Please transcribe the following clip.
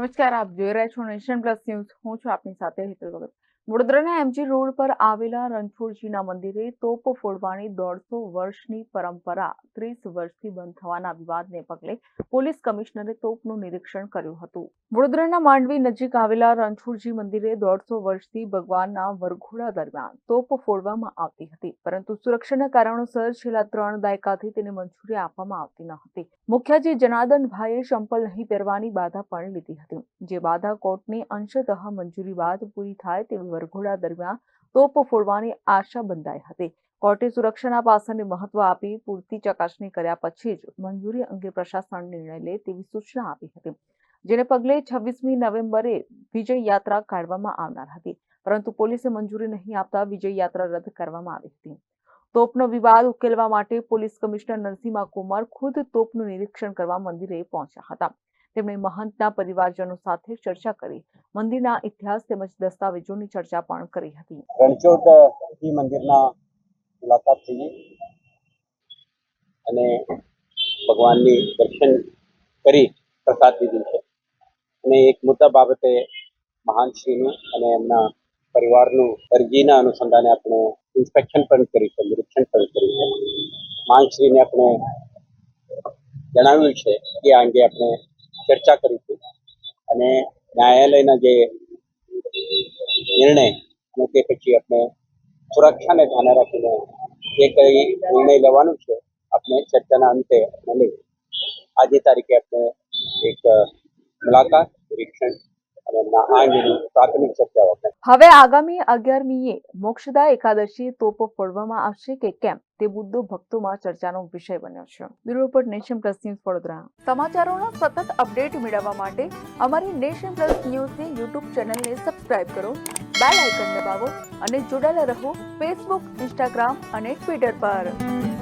નમસ્કાર, આપ જોઈ રહ્યા છો નેશન પ્લસ ન્યૂઝ. હું છું આપની સાથે હેતલ ભગત. વડોદરાના એમજી રોડ પર આવેલા રણછોડજીના મંદિરે તોપ ફોડવાની 150 વર્ષની પરંપરા 30 વર્ષથી બંધ થવાના વિવાદને પગલે પોલીસ કમિશનરે તોપનું નિરીક્ષણ કર્યું હતું. વડોદરાના માંડવી નજીક આવેલા રણછોડજી મંદિરે 150 વર્ષથી ભગવાનના વરઘોડા દરમિયાન તોપ ફોડવામાં આવતી હતી, પરંતુ સુરક્ષાના કારણોસર છેલ્લા 3 દાયકાથી તેને મંજૂરી આપવામાં આવતી ન હતી. મુખ્યજી જનાર્દનભાઈએ ચંપલ નહીં પહેરવાની બાધા પણ લીધી હતી, જે બાધા કોર્ટની અંશતઃ મંજૂરી બાદ પૂરી થાય તેવી વરઘોડા દરમિયાન તોપ ફોડવાની આશા બંધાઈ હતી. કોર્ટે સુરક્ષાના પાસાને મહત્વ આપી પૂરતી ચકાસણી કર્યા પછી જ મંજૂરી અંગે પ્રશાસન નિર્ણય લે તેવી સૂચના આપી હતી, જેને પગલે 26મી નવેમ્બરે વિજય યાત્રા કાઢવામાં આવનાર હતી, પરંતુ પોલીસે મંજૂરી નહીં આપતા વિજય યાત્રા રદ કરવામાં આવી હતી. તોપનો વિવાદ ઉકેલવા માટે પોલીસ કમિશનર નરસિંહા કુમાર ખુદ તોપનું નિરીક્ષણ કરવા મંદિરે પહોંચ્યા હતા. તેમણે મહંતના પરિવારજનો સાથે ચર્ચા કરી મંદિરના ઇતિહાસ તેમજ દસ્તાવેજોની ચર્ચા પણ કરી હતી. રણછોડજી મંદિરના મુલાકાત થઈ અને ભગવાનની દર્શન કરી પ્રસાદ લીધું છે અને એક મુદ્દા બાબતે મહાનશ્રીનું અને એમના પરિવારનું અરજીના અનુસંધાને આપણે ઇન્સ્પેક્શન પણ કરી છે, નિરીક્ષણ પણ કર્યું છે. મહાનશ્રીને આપણે જણાવ્યું છે કે આ અંગે આપણે ચર્ચા કરીશું અને ન્યાયાલયના જે નિર્ણય અને તે પછી આપણે સુરક્ષાને ધ્યાને રાખીને જે કંઈ નિર્ણય લેવાનું છે આપણે ચર્ચાના અંતે લઈ આજે તારીખે આપણે એક મુલાકાત નિરીક્ષણ અને આ અંગેની પ્રાથમિક ચર્ચાઓ આપણે. હવે આગામી 11મીએ મોક્ષદા એકાદશી તોપ ફોડવામાં આવશે કે કેમ તે મુદ્દો ભક્તોમાં ચર્ચાનો વિષય બન્યો છે. Bureau report, nation plus news, Vadodara. સમાચારોનો સતત અપડેટ મેળવવા માટે અમારી નેશન પ્લસ ન્યૂઝની યુટ્યુબ ચેનલને સબસ્ક્રાઇબ કરો, બેલ આઇકન દબાવો અને જોડાયેલા રહો ફેસબુક, ઇન્સ્ટાગ્રામ અને ટ્વિટર પર.